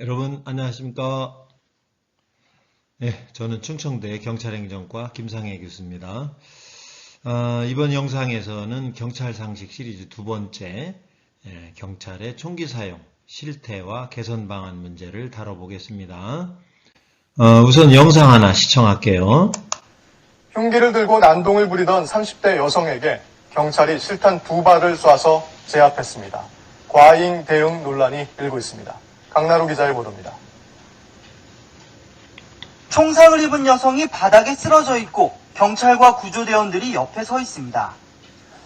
여러분 안녕하십니까? 저는 충청대 경찰행정과 김상혜 교수입니다. 이번 영상에서는 경찰 상식 시리즈 두 번째 경찰의 총기 사용 실태와 개선 방안 문제를 다뤄보겠습니다. 우선 영상 하나 시청할게요. 흉기를 들고 난동을 부리던 30대 여성에게 경찰이 실탄 2발을 쏴서 제압했습니다. 과잉 대응 논란이 일고 있습니다. 강나루 기자의 보도입니다. 총상을 입은 여성이 바닥에 쓰러져 있고 경찰과 구조대원들이 옆에 서 있습니다.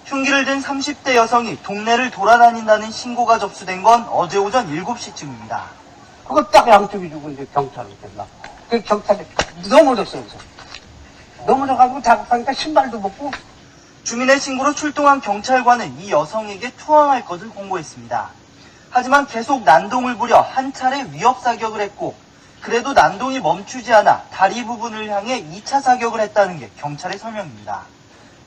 흉기를 든 30대 여성이 동네를 돌아다닌다는 신고가 접수된 건 어제 오전 7시쯤입니다. 그거 딱 양쪽이 죽은데 경찰로 됐나? 그 경찰이 넘어졌어, 그래서. 넘어져가지고 자극하니까 신발도 벗고. 주민의 신고로 출동한 경찰관은 이 여성에게 투항할 것을 공고했습니다. 하지만 계속 난동을 부려 한 차례 위협 사격을 했고 그래도 난동이 멈추지 않아 다리 부분을 향해 2차 사격을 했다는 게 경찰의 설명입니다.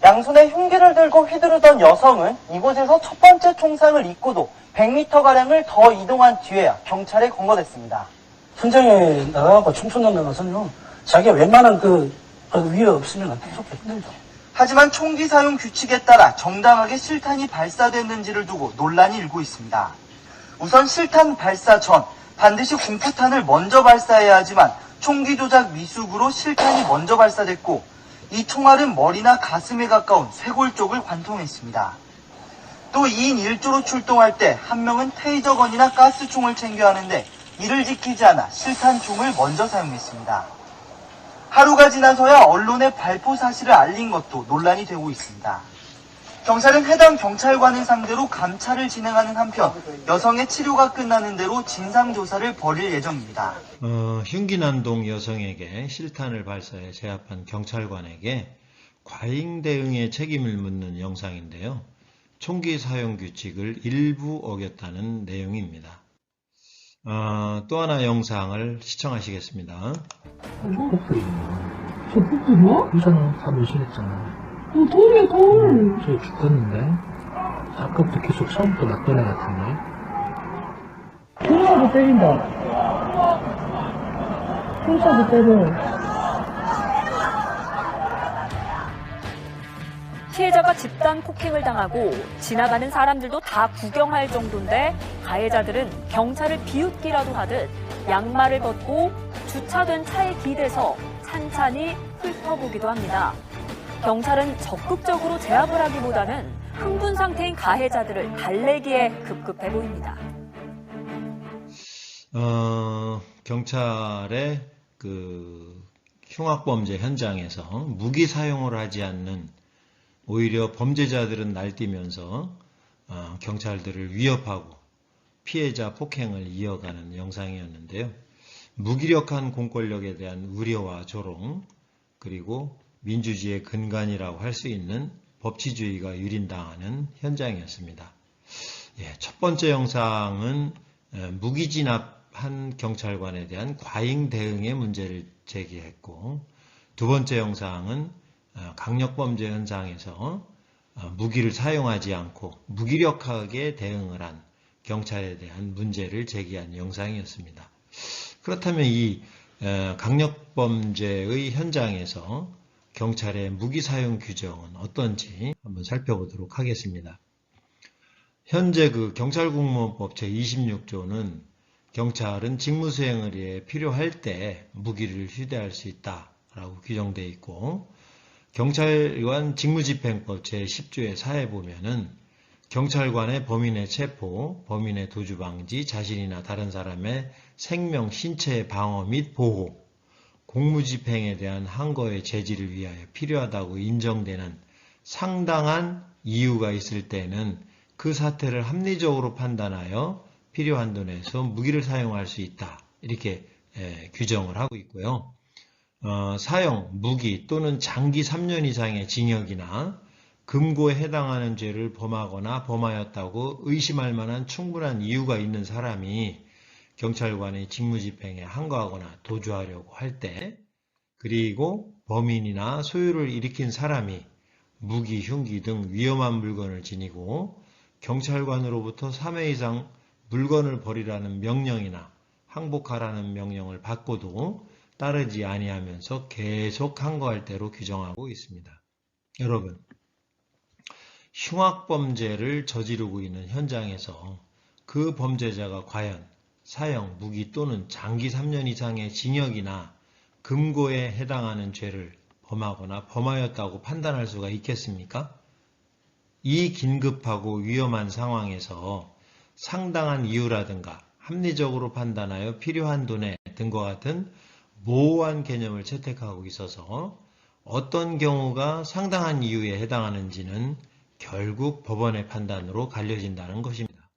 양손에 흉기를 들고 휘두르던 여성은 이곳에서 첫 번째 총상을 입고도 100m가량을 더 이동한 뒤에야 경찰에 검거됐습니다. 현장에 나가고 총선에 나가서는 자기가 웬만한 위협 없으면 계속 힘들죠. 하지만 총기 사용 규칙에 따라 정당하게 실탄이 발사됐는지를 두고 논란이 일고 있습니다. 우선 실탄 발사 전 반드시 공포탄을 먼저 발사해야 하지만 총기 조작 미숙으로 실탄이 먼저 발사됐고 이 총알은 머리나 가슴에 가까운 쇄골 쪽을 관통했습니다. 또 2인 1조로 출동할 때 한 명은 테이저건이나 가스총을 챙겨야 하는데 이를 지키지 않아 실탄총을 먼저 사용했습니다. 하루가 지나서야 언론에 발포 사실을 알린 것도 논란이 되고 있습니다. 경찰은 해당 경찰관을 상대로 감찰을 진행하는 한편 여성의 치료가 끝나는 대로 진상조사를 벌일 예정입니다. 흉기난동 여성에게 실탄을 발사해 제압한 경찰관에게 과잉 대응의 책임을 묻는 영상인데요. 총기 사용 규칙을 일부 어겼다는 내용입니다. 또 하나 영상을 시청하시겠습니다. 저 뽀뽀이야? 의사는 다 묘실했잖아. 돌이야, 돌. 저 죽었는데? 아까부터 계속 처음부터 났던 애 같은데? 총사도 때린다. 총사도 때려. 피해자가 집단 폭행을 당하고 지나가는 사람들도 다 구경할 정도인데 가해자들은 경찰을 비웃기라도 하듯 양말을 벗고 주차된 차에 기대서 찬찬히 훑어보기도 합니다. 경찰은 적극적으로 제압을 하기보다는 흥분 상태인 가해자들을 달래기에 급급해 보입니다. 경찰의 흉악범죄 현장에서 무기 사용을 하지 않는 오히려 범죄자들은 날뛰면서 경찰들을 위협하고 피해자 폭행을 이어가는 영상이었는데요. 무기력한 공권력에 대한 우려와 조롱, 그리고 민주주의의 근간이라고 할 수 있는 법치주의가 유린당하는 현장이었습니다. 첫 번째 영상은 무기진압한 경찰관에 대한 과잉 대응의 문제를 제기했고, 두 번째 영상은 강력범죄 현장에서 무기를 사용하지 않고 무기력하게 대응을 한 경찰에 대한 문제를 제기한 영상이었습니다. 그렇다면 이 강력범죄의 현장에서 경찰의 무기 사용 규정은 어떤지 한번 살펴보도록 하겠습니다. 현재 경찰국무법 제26조는 경찰은 직무수행을 위해 필요할 때 무기를 휴대할 수 있다라고 규정되어 있고, 경찰관 직무집행법 제10조의 4에 보면은 경찰관의 범인의 체포, 범인의 도주 방지, 자신이나 다른 사람의 생명, 신체의 방어 및 보호, 공무집행에 대한 항거의 제지를 위하여 필요하다고 인정되는 상당한 이유가 있을 때는 그 사태를 합리적으로 판단하여 필요한 돈에서 무기를 사용할 수 있다. 이렇게 규정을 하고 있고요. 사용, 무기 또는 장기 3년 이상의 징역이나 금고에 해당하는 죄를 범하거나 범하였다고 의심할 만한 충분한 이유가 있는 사람이 경찰관의 직무집행에 항거하거나 도주하려고 할 때, 그리고 범인이나 소유를 일으킨 사람이 무기, 흉기 등 위험한 물건을 지니고 경찰관으로부터 3회 이상 물건을 버리라는 명령이나 항복하라는 명령을 받고도 따르지 아니하면서 계속 항거할 대로 규정하고 있습니다. 여러분, 흉악범죄를 저지르고 있는 현장에서 그 범죄자가 과연 사형, 무기 또는 장기 3년 이상의 징역이나 금고에 해당하는 죄를 범하거나 범하였다고 판단할 수가 있겠습니까? 이 긴급하고 위험한 상황에서 상당한 이유라든가 합리적으로 판단하여 필요한 돈의 등과 같은 모호한 개념을 채택하고 있어서 어떤 경우가 상당한 이유에 해당하는지는 결국 법원의 판단으로 갈려진다는 것입니다.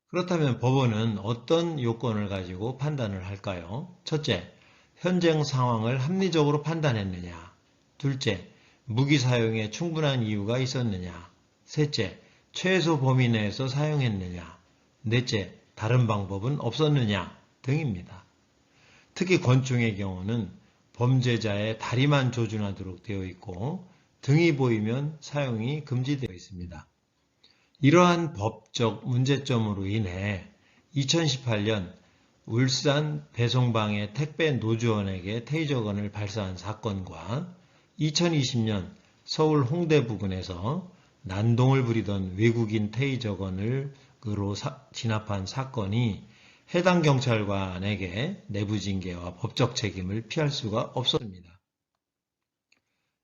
그렇다면 법원은 어떤 요건을 가지고 판단을 할까요? 첫째, 현장 상황을 합리적으로 판단했느냐? 둘째, 무기 사용에 충분한 이유가 있었느냐? 셋째, 최소 범위 내에서 사용했느냐? 넷째, 다른 방법은 없었느냐? 등입니다. 특히 권총의 경우는 범죄자의 다리만 조준하도록 되어 있고 등이 보이면 사용이 금지되어 있습니다. 이러한 법적 문제점으로 인해 2018년 울산 배송방의 택배 노조원에게 테이저건을 발사한 사건과 2020년 서울 홍대 부근에서 난동을 부리던 외국인 테이저건으로 진압한 사건이 해당 경찰관에게 내부 징계와 법적 책임을 피할 수가 없었습니다.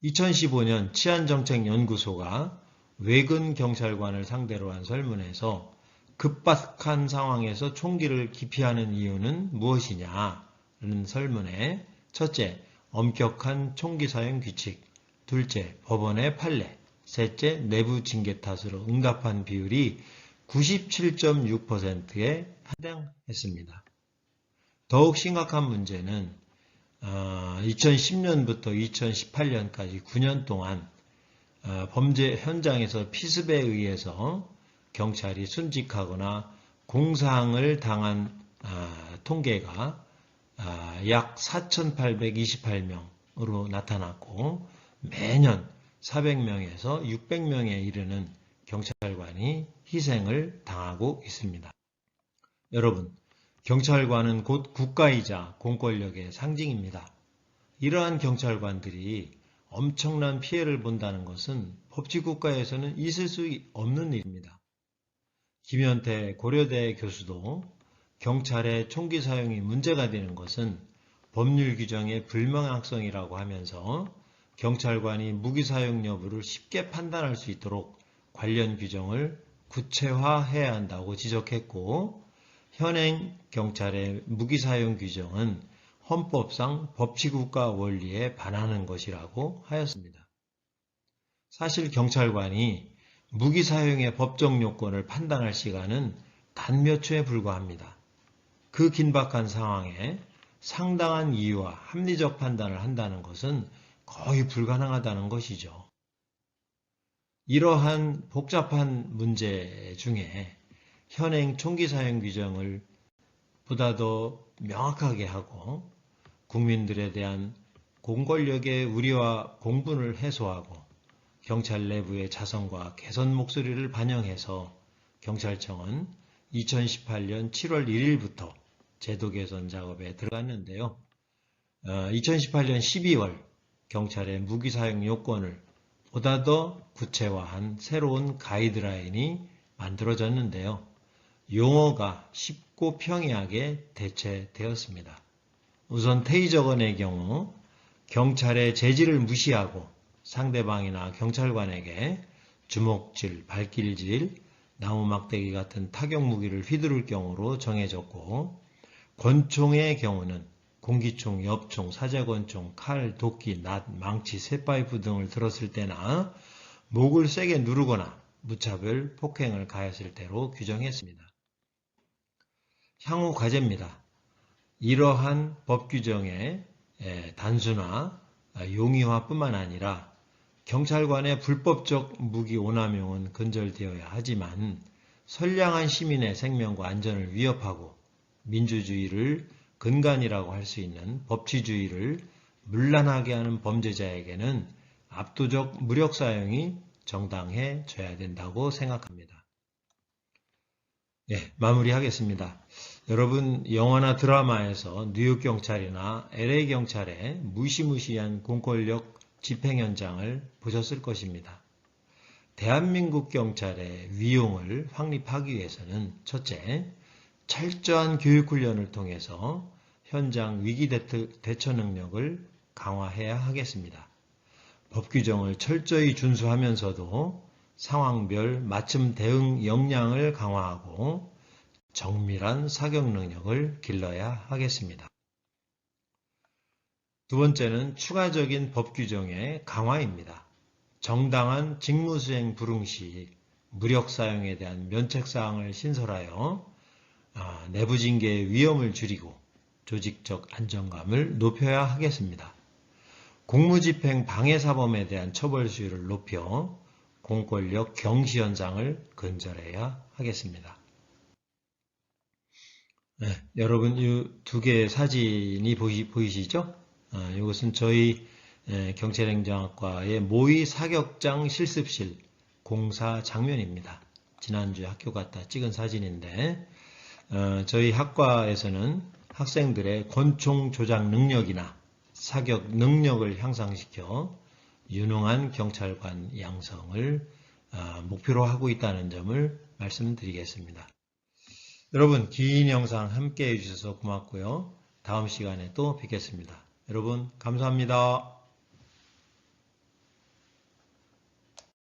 2015년 치안정책연구소가 외근 경찰관을 상대로 한 설문에서 급박한 상황에서 총기를 기피하는 이유는 무엇이냐는 설문에 첫째, 엄격한 총기 사용 규칙, 둘째, 법원의 판례, 셋째, 내부 징계 탓으로 응답한 비율이 97.6%에 해당했습니다. 더욱 심각한 문제는 2010년부터 2018년까지 9년 동안 범죄 현장에서 피습에 의해서 경찰이 순직하거나 공상을 당한 통계가 약 4,828명으로 나타났고 매년 400명에서 600명에 이르는 경찰관이 희생을 당하고 있습니다. 여러분, 경찰관은 곧 국가이자 공권력의 상징입니다. 이러한 경찰관들이 엄청난 피해를 본다는 것은 법치국가에서는 있을 수 없는 일입니다. 김현태 고려대 교수도 경찰의 총기 사용이 문제가 되는 것은 법률 규정의 불명확성이라고 하면서 경찰관이 무기 사용 여부를 쉽게 판단할 수 있도록 관련 규정을 구체화해야 한다고 지적했고, 현행 경찰의 무기 사용 규정은 헌법상 법치국가 원리에 반하는 것이라고 하였습니다. 사실 경찰관이 무기 사용의 법적 요건을 판단할 시간은 단 몇 초에 불과합니다. 그 긴박한 상황에 상당한 이유와 합리적 판단을 한다는 것은 거의 불가능하다는 것이죠. 이러한 복잡한 문제 중에 현행 총기 사용 규정을 보다 더 명확하게 하고 국민들에 대한 공권력의 우려와 공분을 해소하고 경찰 내부의 자성과 개선 목소리를 반영해서 경찰청은 2018년 7월 1일부터 제도 개선 작업에 들어갔는데요. 2018년 12월 경찰의 무기 사용 요건을 보다 더 구체화한 새로운 가이드라인이 만들어졌는데요. 용어가 쉽고 평이하게 대체되었습니다. 우선 테이저건의 경우 경찰의 제지를 무시하고 상대방이나 경찰관에게 주먹질, 발길질, 나무 막대기 같은 타격 무기를 휘두를 경우로 정해졌고, 권총의 경우는 공기총, 엽총, 사제권총, 칼, 도끼, 낫, 망치, 쇠파이프 등을 들었을 때나 목을 세게 누르거나 무차별 폭행을 가했을 때로 규정했습니다. 향후 과제입니다. 이러한 법 규정의 단순화, 용의화뿐만 아니라 경찰관의 불법적 무기 오남용은 근절되어야 하지만 선량한 시민의 생명과 안전을 위협하고 민주주의를 근간이라고 할 수 있는 법치주의를 문란하게 하는 범죄자에게는 압도적 무력 사용이 정당해져야 된다고 생각합니다. 마무리하겠습니다. 여러분 영화나 드라마에서 뉴욕 경찰이나 LA 경찰의 무시무시한 공권력 집행 현장을 보셨을 것입니다. 대한민국 경찰의 위용을 확립하기 위해서는 첫째, 철저한 교육훈련을 통해서 현장 위기 대처 능력을 강화해야 하겠습니다. 법 규정을 철저히 준수하면서도 상황별 맞춤 대응 역량을 강화하고 정밀한 사격 능력을 길러야 하겠습니다. 두 번째는 추가적인 법 규정의 강화입니다. 정당한 직무수행 불응 시 무력 사용에 대한 면책사항을 신설하여 내부 징계의 위험을 줄이고 조직적 안정감을 높여야 하겠습니다. 공무집행 방해사범에 대한 처벌 수위를 높여 공권력 경시 현상을 근절해야 하겠습니다. 네, 여러분 이 두 개의 사진이 보이시죠? 이것은 저희 경찰행정학과의 모의 사격장 실습실 공사 장면입니다. 지난주에 학교 갔다 찍은 사진인데 저희 학과에서는 학생들의 권총 조작 능력이나 사격 능력을 향상시켜 유능한 경찰관 양성을 목표로 하고 있다는 점을 말씀드리겠습니다. 여러분 긴 영상 함께 해주셔서 고맙고요. 다음 시간에 또 뵙겠습니다. 여러분 감사합니다.